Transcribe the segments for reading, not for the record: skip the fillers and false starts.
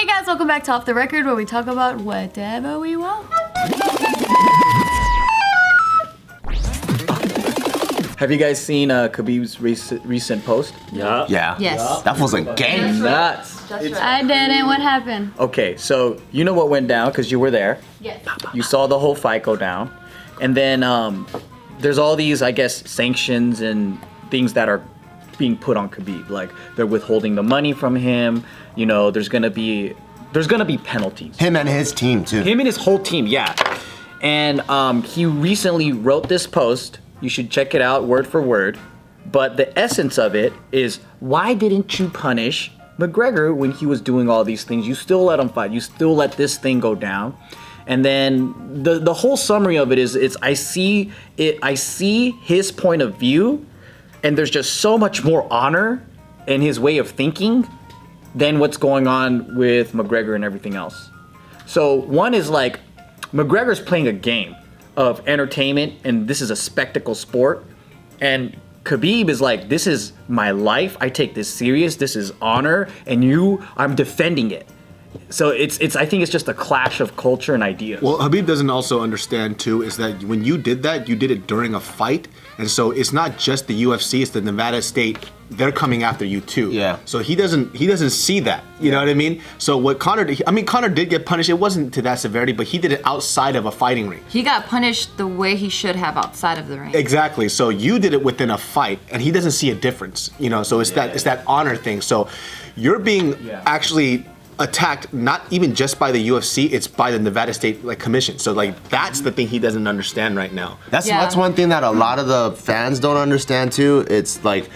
Hey guys, welcome back to Off the Record, where we talk about whatever we want. Have you guys seen Khabib's recent post? Yeah. Yes. That was a game. Nuts. I didn't. What happened? Okay, so you know what went down because you were there. Yes. You saw the whole fight go down. And then there's all these, I guess, sanctions and things that are being put on Khabib. Like they're withholding the money from him. You know, there's gonna be penalties. Him and his team too. Him and his whole team, yeah. And he recently wrote this post. You should check it out word for word. But the essence of it is, why didn't you punish McGregor when he was doing all these things? You still let him fight. You still let this thing go down. And then the whole summary of it is I see his point of view, and there's just so much more honor in his way of thinking than what's going on with McGregor and everything else. So one is like, McGregor's playing a game of entertainment, and this is a spectacle sport. And Khabib is like, this is my life. I take this serious. This is honor, and I'm defending it. So I think it's just a clash of culture and ideas. Well, Khabib doesn't also understand too is that when you did that, you did it during a fight, and so it's not just the UFC, it's the Nevada State. They're coming after you too. Yeah. So he doesn't see that. You know what I mean? So what Conor did, Conor did get punished. It wasn't to that severity, but he did it outside of a fighting ring. He got punished the way he should have outside of the ring. Exactly. So you did it within a fight, and he doesn't see a difference. You know. So it's that honor thing. So you're being actually attacked, not even just by the UFC, it's by the Nevada State Commission. So that's the thing he doesn't understand right now. That's one thing that a lot of the fans don't understand too. It's like,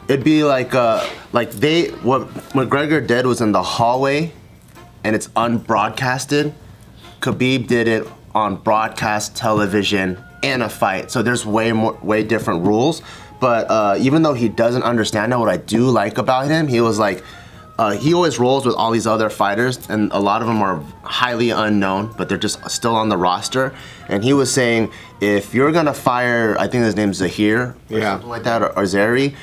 it'd be like what McGregor did was in the hallway, and it's unbroadcasted. Khabib did it on broadcast television in a fight. So there's way different rules. But even though he doesn't understand that, what I do like about him, he was like, he always rolls with all these other fighters, and a lot of them are highly unknown, but they're just still on the roster. And he was saying, if you're gonna fire, I think his name's Zahir, or something like that, or Zeri,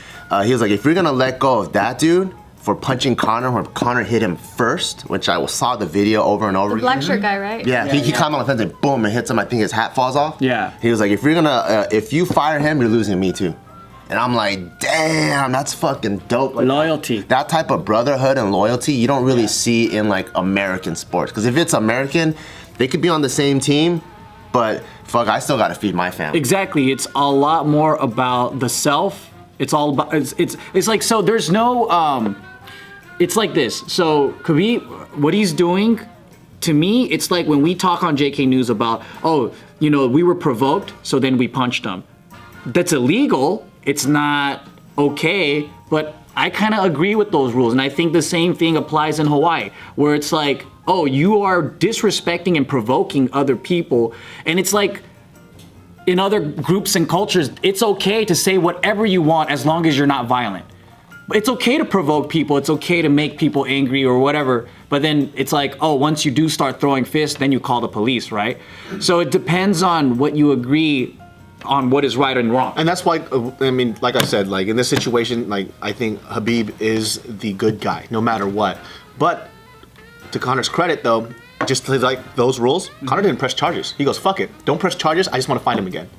he was like, if you're gonna let go of that dude for punching Conor, where Conor hit him first, which I saw the video over and over again. The black shirt guy, right? Yeah, he climbed on the fence and boom, and hits him. I think his hat falls off. Yeah. He was like, if you fire him, you're losing me too. And I'm like, damn, that's fucking dope. Like, loyalty. That type of brotherhood and loyalty you don't really see in American sports. Because if it's American, they could be on the same team, but fuck, I still gotta feed my family. Exactly. It's a lot more about the self. It's all about, it's like, so there's no, it's like this. So Khabib, what he's doing, to me, it's like when we talk on JK News about, we were provoked, so then we punched him. That's illegal. It's not okay, but I kind of agree with those rules. And I think the same thing applies in Hawaii, where it's like, oh, you are disrespecting and provoking other people. And it's like, in other groups and cultures, it's okay to say whatever you want as long as you're not violent. It's okay to provoke people. It's okay to make people angry or whatever. But then it's like, oh, once you do start throwing fists, then you call the police, right? So it depends on what you agree on what is right and wrong. And that's why, like I said, in this situation, I think Khabib is the good guy, no matter what. But to Conor's credit, though, just those rules, Conor didn't press charges. He goes, fuck it, don't press charges, I just want to fight him again.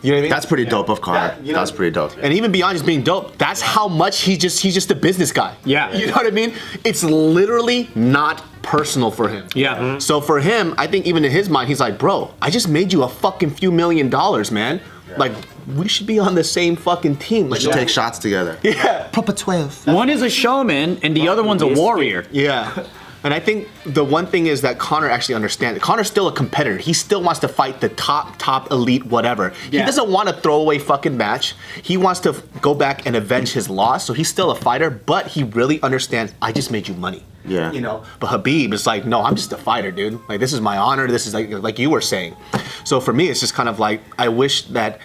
You know what I mean? That's pretty dope of Conor. That's pretty dope. And even beyond just being dope, that's how much he's just a business guy. Yeah. You know what I mean? It's literally not personal for him. Yeah. Mm-hmm. So for him, I think even in his mind, he's like, bro, I just made you a fucking few $1 million, man. Yeah. We should be on the same fucking team. We should take shots together. Yeah. Proper 12. One is a showman, and the other one's a warrior. Yeah. And I think the one thing is that Conor actually understands. Conor's still a competitor. He still wants to fight the top elite whatever. Yeah. He doesn't want a throwaway fucking match. He wants to go back and avenge his loss. So he's still a fighter, but he really understands, I just made you money. Yeah. But Khabib is like, no, I'm just a fighter, dude. This is my honor. This is like you were saying. So for me, it's just kind of like, I wish that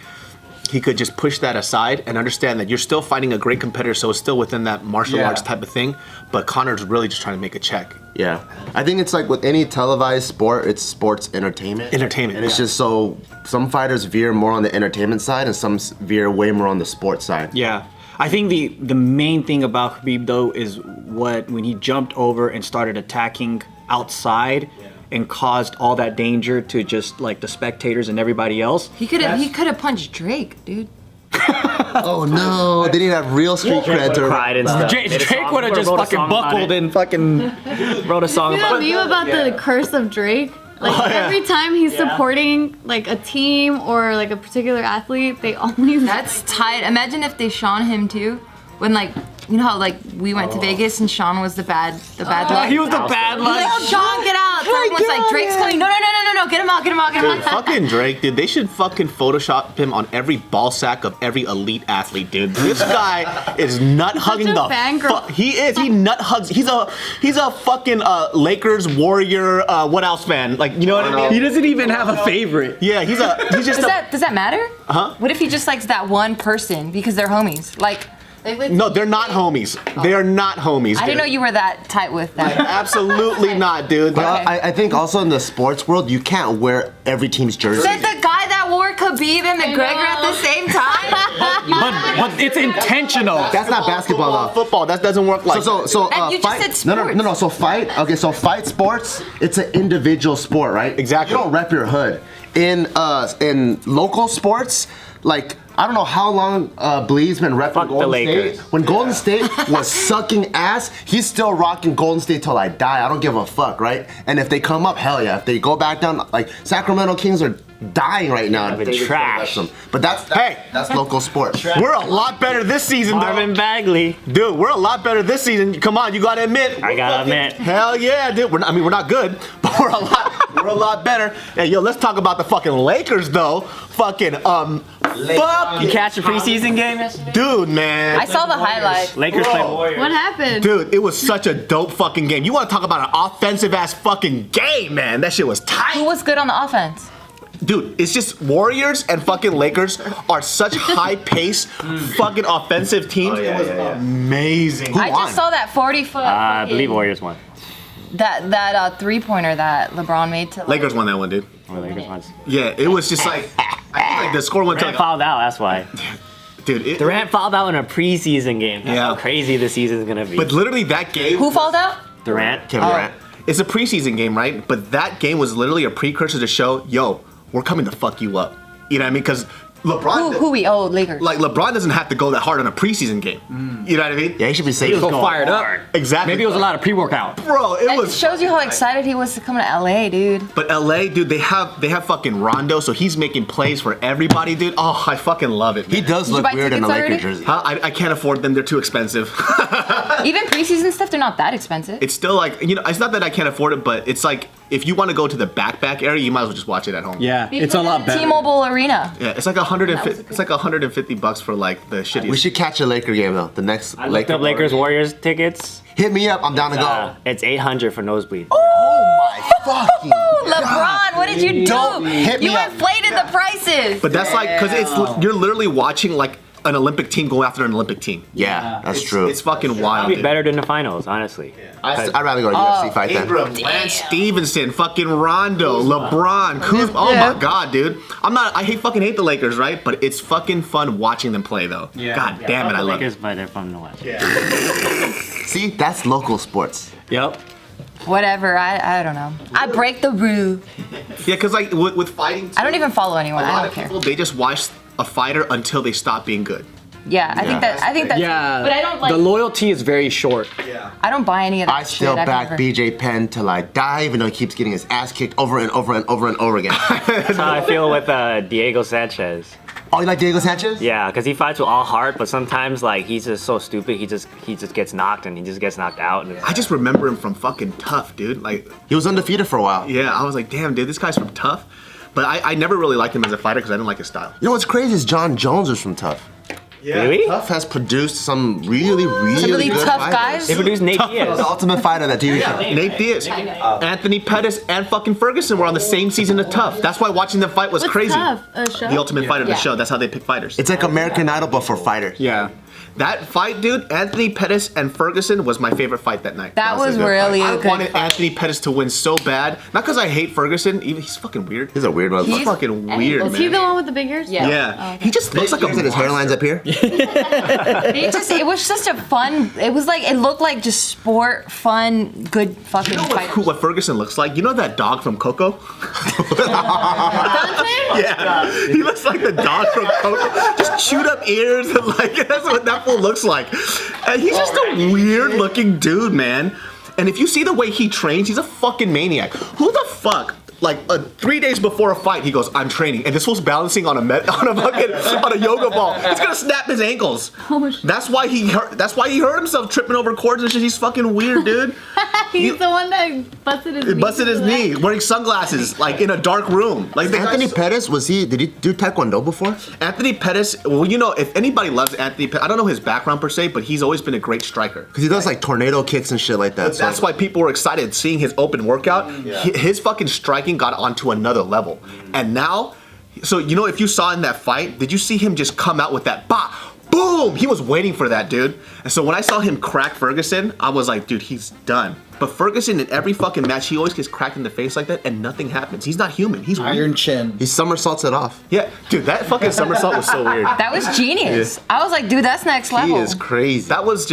he could just push that aside and understand that you're still fighting a great competitor, so it's still within that martial arts type of thing, but Conor's really just trying to make a check. Yeah. I think it's like with any televised sport, it's sports entertainment. Entertainment. And it's just so, some fighters veer more on the entertainment side and some veer way more on the sports side. Yeah. I think the main thing about Khabib, though, is when he jumped over and started attacking outside and caused all that danger to just like the spectators and everybody else. He could have punched Drake, dude. Oh no, they didn't have real street cred to Cried and stuff. Drake would have just fucking buckled and fucking wrote a song You know about the meme about the curse of Drake? Like every time he's supporting like a team or like a particular athlete, they only That's tight. Imagine if they shone him too. When like, you know how like we went to Vegas and Sean was the bad luck? he was the bad luck. Like, Sean, get out! So everyone's like, Drake's coming. No, get him out, get him out, get him Dude, out. fucking Drake, dude. They should fucking Photoshop him on every ball sack of every elite athlete, dude. This guy is nut hugging a the fangirl. He is. He nut hugs. He's a fucking Lakers Warrior. What else fan? Like, you know what I mean? He doesn't even have a favorite. Yeah, he's just Does that matter? Huh? What if he just likes that one person because they're homies? Like, No, they're not homies. They are not homies. I didn't know you were that tight with them. Absolutely not, dude. But I think also in the sports world, you can't wear every team's jersey. Said the guy that wore Khabib and McGregor at the same time. But it's intentional. That's not basketball though. Football. That doesn't work like. So And you just fight. said No. sports. So fight. Okay, so fight sports. It's an individual sport, right? Exactly. You don't rep your hood. In local sports, like I don't know how long Bleed's been repping Fuck the Golden Lakers. State. When Golden State was sucking ass, he's still rocking Golden State till I die. I don't give a fuck, right? And if they come up, hell yeah. If they go back down, like Sacramento Kings are dying right now. been David trash. Beckham. But that's local sports. We're a lot better this season, Marvin Bagley. Dude, we're a lot better this season. Come on, you gotta admit. I gotta admit. Hell yeah, dude. We're not good, but we're a lot better. Hey, yo, let's talk about the fucking Lakers though. Fucking fuck, You catch a preseason game yesterday? dude, man. I saw the highlights. Lakers played Warriors. What happened? Dude, it was such a dope fucking game. You want to talk about an offensive ass fucking game, man? That shit was Who tight. was good on the offense? Dude, it's just Warriors and fucking Lakers are such high pace fucking offensive teams. It was amazing. I just saw that 40-foot. I believe Warriors won. That 3-pointer that LeBron made to. Lakers won that one, dude. Or Lakers won. Yeah, it was just like I feel like the score went to Durant like, fouled out, that's why. dude. Durant fouled out in a preseason game. That's Yeah. how crazy the season's gonna be. But literally that game. Who fouled out? Durant. Kevin Durant. It's a preseason game, right? But that game was literally a precursor to show, yo, we're coming to fuck you up. You know what I mean? Because LeBron, Who we owe Lakers? like LeBron doesn't have to go that hard on a preseason game. You know what I mean? Yeah, he should be safe. He was So going fired up. hard. Exactly. Maybe it was a lot of pre-workout. Bro, it That was. shows you how excited he was to come to LA, dude. But LA, dude, they have fucking Rondo, so he's making plays for everybody, dude. Oh, I fucking love it. He does you look buy weird in a tickets Lakers already? jersey. Huh? I can't afford them. They're too expensive. Even preseason stuff, they're not that expensive. It's still like, you know, it's not that I can't afford it, but it's like if you want to go to the back area, you might as well just watch it at home. Yeah, it's a lot better. T-Mobile Arena. Yeah, it's like $150 for like the shittiest. We should catch a Laker game though. The next I looked up Lakers Warriors tickets. Hit me up. I'm down to go. It's $800 for nosebleed. Fucking LeBron, what did you do? Don't hit You me up. inflated the prices. But that's like, because you're literally watching like an Olympic team go after an Olympic team. Yeah, that's true. It's fucking wild. It'd be dude. better than the finals, honestly. I'd rather go to UFC fight then. Ingram, Lance Stevenson, fucking Rondo, LeBron, Kuz. Oh my god, dude. I fucking hate the Lakers, right? But it's fucking fun watching them play though. Yeah. God damn it, I love Lakers, it. but they're from the West. See, that's local sports. Yep. Whatever, I don't know. I break the rule. Yeah, because like with fighting, I don't even follow anyone. a I lot don't of care. people, they just watch a fighter until they stop being good. Yeah, I think that's. Yeah. But I don't like. The loyalty is very short. I don't buy any of that I still shit. I've back never- BJ Penn till I die, even though he keeps getting his ass kicked over and over and over and over again. That's how I feel with Diego Sanchez. Oh, you like Diego Sanchez? Yeah, because he fights with all heart, but sometimes like he's just so stupid. He just gets knocked and he just gets knocked out. And I just remember him from fucking Tough, dude. Like, He was undefeated for a while. yeah, I was like, damn, dude, this guy's from Tough. But I never really liked him as a fighter because I didn't like his style. You know what's crazy is John Jones is from Tough. Really? Tough has produced some really really good tough fighters. guys? They produced Nate The Diaz. ultimate fighter, that TV show. Nate Diaz, Anthony Pettis, and fucking Ferguson were on the same season of Tough. That's why watching them fight was What's crazy. Tough? A show? The Ultimate Fighter, the Yeah. show. That's how they pick fighters. It's like American Idol, but for fighters. Yeah. That fight, dude, Anthony Pettis and Ferguson was my favorite fight that night. That was a good really I a good wanted fight. Anthony Pettis to win so bad. Not because I hate Ferguson. Even he's fucking weird. He's a weird He's motherfucker. fucking weird, Is man. he the one with the big ears? Yeah. Yeah. He just looks like a His hairline's up here. It was just a fun. It was like it looked like just sport, fun, good fucking You know fight. what Ferguson looks like? You know that dog from Coco? Yeah, he looks like the dog from Coco. Just chewed up ears and like that's what that fool looks like. And he's just a weird looking dude, man. And if you see the way he trains, he's a fucking maniac. Who the fuck? Like 3 days before a fight, he goes, "I'm training," and this fool's balancing on a yoga ball. It's gonna snap his ankles. That's why he hurt himself tripping over cords and shit. He's fucking weird, dude. He's the one that busted his knee. Busted his knee wearing sunglasses, like in a dark room. Like the Anthony guy's- Pettis, did he do Taekwondo before? Anthony Pettis, well, you know, if anybody loves Anthony Pettis, I don't know his background per se, but he's always been a great striker. Because he does like tornado kicks and shit like that. so- That's why people were excited seeing his open workout. His fucking striking got onto another level. And now, so you know, if you saw in that fight, did you see him just come out with that bah, boom? He was waiting for that, dude. And so when I saw him crack Ferguson, I was like, dude, he's done. But Ferguson, in every fucking match, he always gets cracked in the face like that, and nothing happens. He's not human. He's Iron weird. chin. He somersaults it off. Yeah, dude, that fucking somersault was so weird. That was genius. I was like, dude, that's next level. He is crazy. That was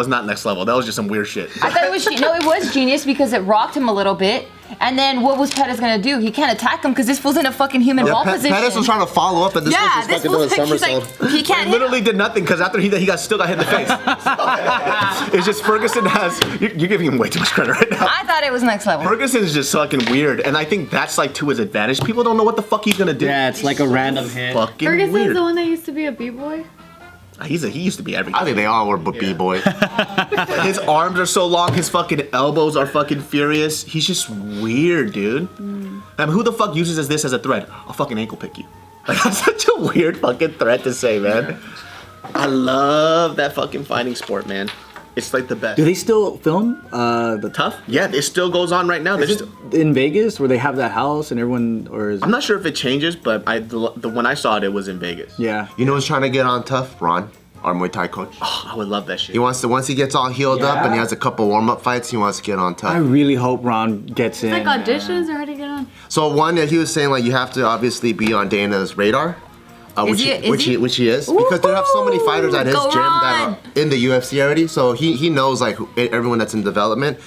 not next level. That was just some weird shit. I thought it was it was genius because it rocked him a little bit. And then what was Pettis gonna do? He can't attack him because this fool's in a fucking human ball position. Pettis was trying to follow up, and this was yeah, just this fucking doing fool's a like, he's somersault. like, he can't hit him. Literally did nothing because after he still got hit in the face. It's just Ferguson you're giving him way too much credit right now. I thought it was next level. Ferguson's just fucking weird, and I think that's like to his advantage. People don't know what the fuck he's gonna do. Yeah, it's like a random hit. Fucking Ferguson's weird. the one that used to be a b-boy. He used to be everything. I think they all were b-boy. His arms are so long, his fucking elbows are fucking furious. He's just weird, dude. I mean, who the fuck uses this as a threat? I'll fucking ankle pick you. Like, that's such a weird fucking threat to say, man. I love that fucking fighting sport, man. It's like the best. Do they still film the Tough? Yeah, it still goes on right now. Is it in Vegas where they have that house and everyone, or is I'm not sure if it changes, but when I saw it, it was in Vegas. yeah? You know who's trying to get on tough? Ron, our Muay Thai coach. Oh, I would love that shit. He wants to, once he gets all healed up and he Yeah. has a couple warm-up fights, he wants to get on I tough. really hope Ron gets in. It's like auditions or how do you get on? So one that he was saying, like, you have to obviously be on Dana's radar. Which he is, because they have so many fighters at his Go gym that Ron! are in the UFC already. So he knows like everyone that's in development.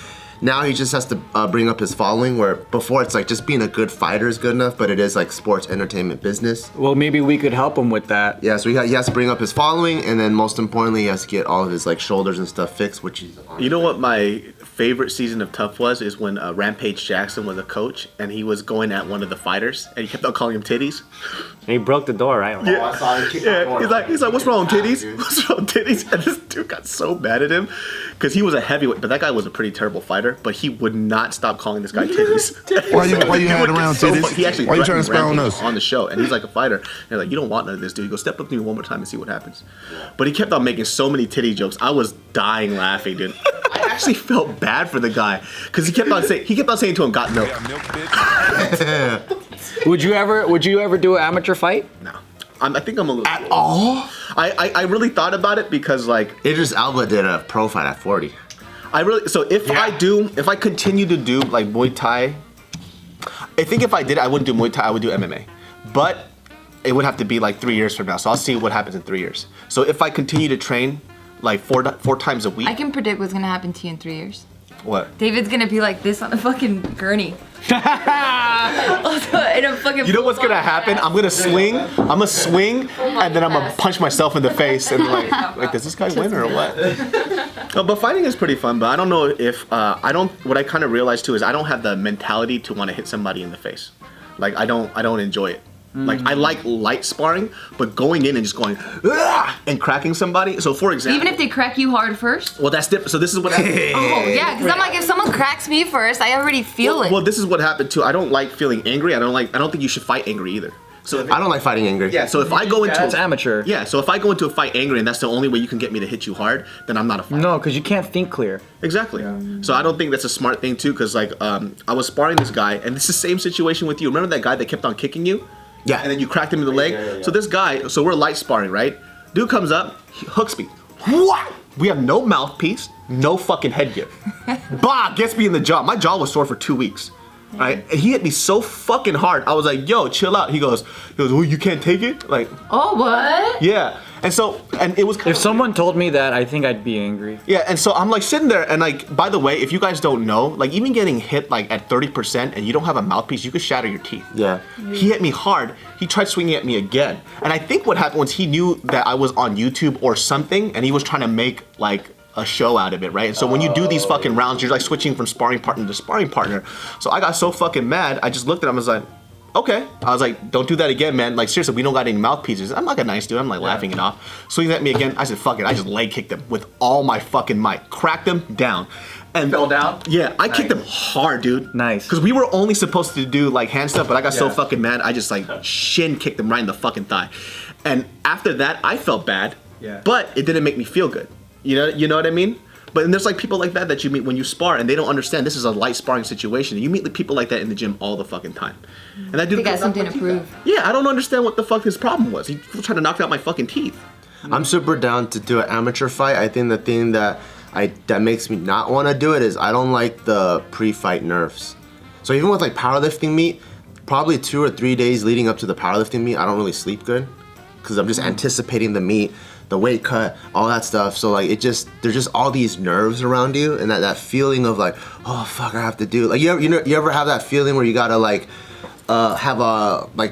Now he just has to bring up his following. Where before it's like just being a good fighter is good enough, but it is like sports entertainment business. Well, maybe we could help him with that. Yeah, so he has to bring up his following, and then most importantly, he has to get all of his like shoulders and stuff fixed, which he's on. You know what my favorite season of Tough was? Is when Rampage Jackson was a coach and he was going at one of the fighters and he kept on calling him titties. And he broke the door, right? I saw him kick that door. He's like, what's wrong, titties? Dude. What's wrong, titties? And this dude got so mad at him because he was a heavyweight, but that guy was a pretty terrible fighter. But he would not stop calling this guy titties. Why you had around titties? He actually Why you trying to threatened spy on Rampage us? on the show, and he's like a fighter. And they're like, you don't want none of this, dude. He goes, step up to me one more time and see what happens. But he kept on making so many titty jokes. I was dying laughing, dude. I actually felt bad for the guy because he kept on saying to him, "Got milk." Would you ever do an amateur fight? No, I think I'm a little. At all? I really thought about it because like Idris Elba did a pro fight at 40. if I continue to do like Muay Thai, I think if I did, I wouldn't do Muay Thai. I would do MMA, but it would have to be like 3 years from now. So I'll see what happens in 3 years. So if I continue to train like four times a week, I can predict what's gonna happen to you in 3 years. what? David's gonna be like this on a fucking gurney. Also, in a fucking. You know what's gonna happen? I'm gonna swing, and then I'm gonna punch myself in the face and like does this guy win or what? No, but fighting is pretty fun. But I don't know if what I kind of realized too is I don't have the mentality to want to hit somebody in the face. Like I don't enjoy it. Like I like light sparring, but going in and just going "Ah!" and cracking somebody. So for example, Even if they crack you hard first. well, that's different. So this is what happened. Oh yeah, because I'm like, if someone cracks me first, I already feel it. Well, this is what happened too. I don't like feeling angry. I don't think you should fight angry either. So I don't like fighting angry. Yeah, so if I go into That's amateur. Yeah, so if I go into a fight angry and that's the only way you can get me to hit you hard, then I'm not a fighter. No, because you can't think clear. Exactly. So I don't think that's a smart thing too, because like I was sparring this guy, and it's the same situation with you. Remember that guy that kept on kicking you? Yeah. And then you cracked him in the leg. Yeah. So this guy, so we're light sparring, right? Dude comes up, he hooks me. What? We have no mouthpiece, no fucking headgear. Bah, gets me in the jaw. My jaw was sore for 2 weeks. Right? And he hit me so fucking hard. I was like, yo, chill out. He goes, well, you can't take it? Like, Oh, what? yeah. And it was If someone told me that, I think I'd be angry. yeah, and so I'm like sitting there, and like, by the way, if you guys don't know, like even getting hit like at 30% and you don't have a mouthpiece, you could shatter your teeth. Yeah. He hit me hard. He tried swinging at me again. And I think what happened was he knew that I was on YouTube or something, and he was trying to make like a show out of it, right? And so when you do these fucking rounds, you're like switching from sparring partner to sparring partner. So I got so fucking mad, I just looked at him and was like, okay. I was like, don't do that again, man. Like, seriously, we don't got any mouthpieces. I'm like a nice dude. I'm like laughing it off. Swinging at me again. I said, fuck it. I just leg kicked him with all my fucking might. Cracked him down. And Fell down? Yeah, I kicked him hard, dude. Nice. Because we were only supposed to do like hand stuff, but I got so fucking mad, I just like shin kicked him right in the fucking thigh. And after that, I felt bad. Yeah. But it didn't make me feel good. You know what I mean? But and there's like people like that you meet when you spar, and they don't understand this is a light sparring situation. You meet the people like that in the gym all the fucking time. And that dude They got something to prove. Yeah, I don't understand what the fuck his problem was. He was trying to knock out my fucking teeth. I'm super down to do an amateur fight. I think the thing that makes me not want to do it is I don't like the pre-fight nerves. So even with like powerlifting meet, probably 2 or 3 days leading up to the powerlifting meet, I don't really sleep good because I'm just anticipating the meet, the weight cut, all that stuff. So like there's just all these nerves around you, and that feeling of like, oh fuck, I have to do it. Like you ever have that feeling where you gotta like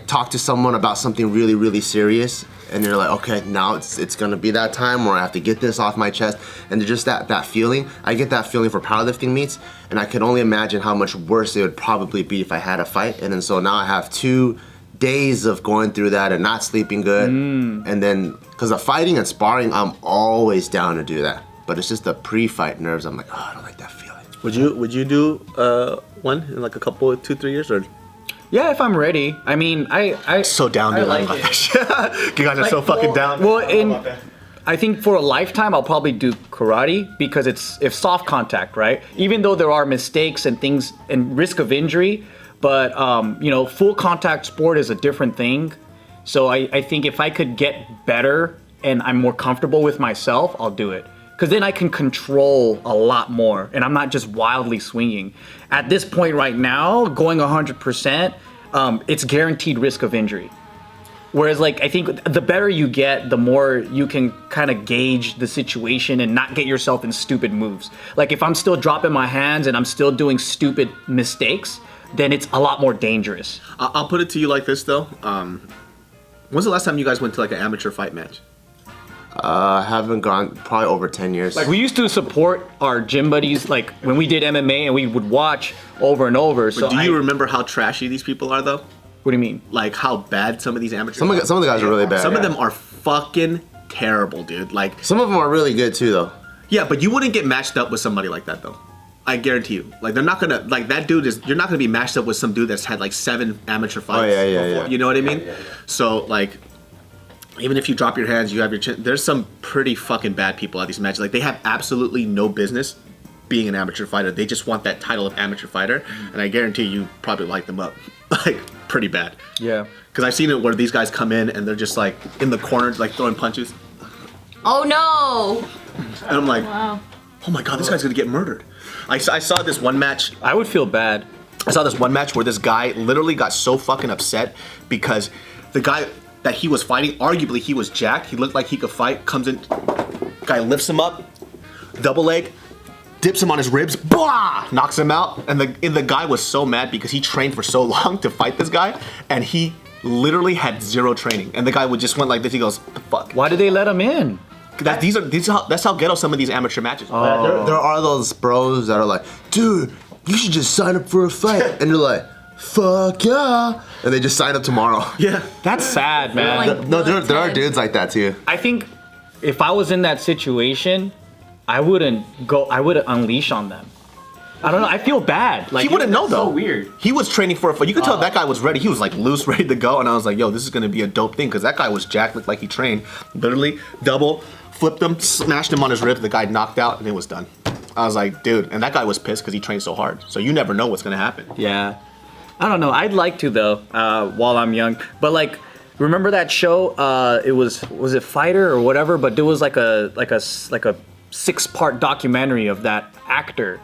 talk to someone about something really, really serious, and you're like, okay, now it's gonna be that time where I have to get this off my chest, and just that feeling. I get that feeling for powerlifting meets, and I can only imagine how much worse it would probably be if I had a fight. And then so now I have 2 days of going through that and not sleeping good, and then because of fighting and sparring, I'm always down to do that. But it's just the pre-fight nerves. I'm like, oh, I don't like that feeling. Would you do one in like a couple 2-3 years or? Yeah, if I'm ready. I mean, I So down, dude. like that shit. You guys are so fucking down. Well, I think for a lifetime, I'll probably do karate because it's soft contact, right? Even though there are mistakes and things and risk of injury, but full contact sport is a different thing. So I think if I could get better and I'm more comfortable with myself, I'll do it. Because then I can control a lot more and I'm not just wildly swinging. At this point right now, going 100%, it's guaranteed risk of injury. Whereas like, I think the better you get, the more you can kind of gauge the situation and not get yourself in stupid moves. Like if I'm still dropping my hands and I'm still doing stupid mistakes, then it's a lot more dangerous. I'll put it to you like this though. When's the last time you guys went to like an amateur fight match? I haven't gone probably over 10 years. Like we used to support our gym buddies, like when we did MMA, and we would watch over and over. So do you remember how trashy these people are though? What do you mean? Like how bad some of these amateurs Some of the guys are really bad. Some of them are fucking terrible, dude. Like Some of them are really good too, though. yeah, but you wouldn't get matched up with somebody like that though. I guarantee you. Like they're not gonna like that dude is. You're not gonna be matched up with some dude that's had like 7 amateur fights. Yeah. You know what I mean? So like, even if you drop your hands, you have your chin. There's some pretty fucking bad people at these matches. Like they have absolutely no business being an amateur fighter. They just want that title of amateur fighter, and I guarantee you probably light them up like pretty bad. Yeah. Because I've seen it where these guys come in and they're just like in the corner, like throwing punches, Oh no! and I'm like, Wow. oh my god, this guy's gonna get murdered. I saw this one match. I would feel bad. I saw this one match where this guy literally got so fucking upset because the guy that he was fighting, arguably he was jacked. He looked like he could fight. Comes in, guy lifts him up, double leg, dips him on his ribs, blah, knocks him out. And the guy was so mad because he trained for so long to fight this guy, and he literally had 0 training. And the guy would just went like this. He goes, "The fuck." Why did they let him in? That's how ghetto some of these amateur matches are. There are those bros that are like, dude, you should just sign up for a fight. And you're like, fuck yeah. And they just sign up tomorrow. Yeah. That's sad, man. Like- No, there are dudes like that too. I think if I was in that situation, I wouldn't unleash on them. I don't know. I feel bad. Like He wouldn't know that's though. So weird. He was training for a fight. You could tell that guy was ready. He was like loose, ready to go. And I was like, yo, this is gonna be a dope thing because that guy was jacked, looked like he trained. Literally double, flipped him, smashed him on his ribs. The guy knocked out, and it was done. I was like, dude, and that guy was pissed because he trained so hard. So you never know what's gonna happen. Yeah. I don't know. I'd like to though, while I'm young. But like, Remember that show? It was it Fighter or whatever? But there was like a 6-part documentary of that actor.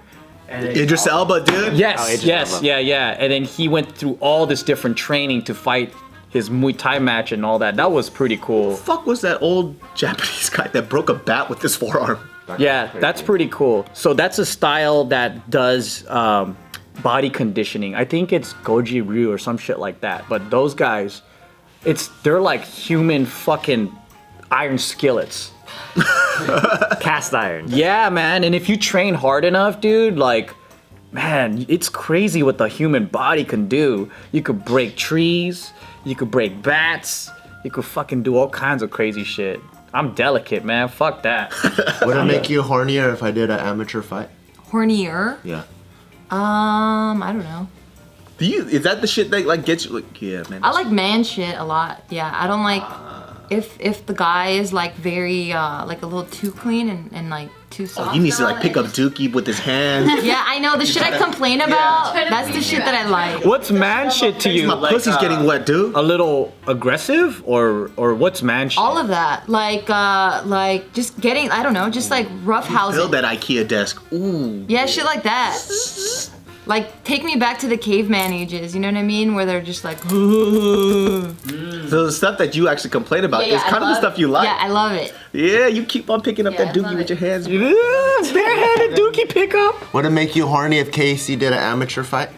And Idris Elba, dude. Yes, yeah. And then he went through all this different training to fight his Muay Thai match and all that. That was pretty cool. Fuck was that old Japanese guy that broke a bat with his forearm? Yeah, that's pretty cool. So that's a style that does body conditioning. I think it's Goji Ryu or some shit like that. But those guys, they're like human fucking iron skillets. Cast iron. Yeah, man. And if you train hard enough, dude, like, man, it's crazy what the human body can do. You could break trees, you could break bats, you could fucking do all kinds of crazy shit. I'm delicate, man. Fuck that. Would it make you hornier if I did an amateur fight? Hornier? Yeah. I don't know. Is that the shit that like gets you like, yeah, man. I like man shit a lot. Yeah, I don't like if the guy is like very like a little too clean and like too soft. He needs to like pick up Dookie with his hands. Yeah, I know the shit I complain about. That's the shit that I like. What's man shit to you? My pussy's getting wet, dude. A little aggressive or what's man shit? All of that, like just getting, I don't know, just like rough housing. Build that IKEA desk. Ooh. Yeah, shit like that. Like, take me back to the caveman ages, you know what I mean? Where they're just like, So the stuff that you actually complain about is kind of the stuff you like. Yeah, I love it. Yeah, you keep on picking up Yeah, that I Dookie love with your it. hands. Barehanded Dookie pickup. Would it make you horny if Casey did an amateur fight?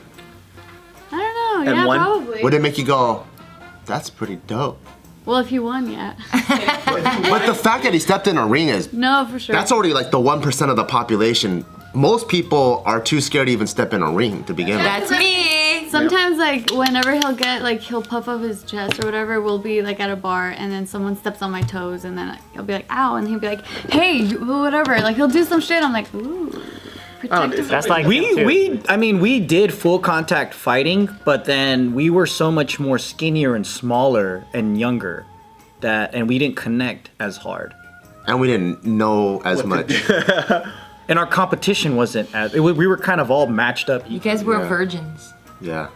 I don't know. And Yeah, one- probably. Would it make you go, that's pretty dope? Well, if you won, yeah. But the fact that he stepped in a ring is, No, for sure. that's already like the 1% of the population. Most people are too scared to even step in a ring to begin with. That's me. Sometimes, like, whenever he'll puff up his chest or whatever, we'll be, like, at a bar, and then someone steps on my toes, and then I'll be like, ow, and he'll be like, hey, whatever. Like, he'll do some shit, I'm like, ooh. Protective. That's like him, too. we did full contact fighting, but then we were so much more skinnier and smaller and younger and we didn't connect as hard. And we didn't know as much. And our competition wasn't we were kind of all matched up. You guys were Yeah. virgins. Yeah.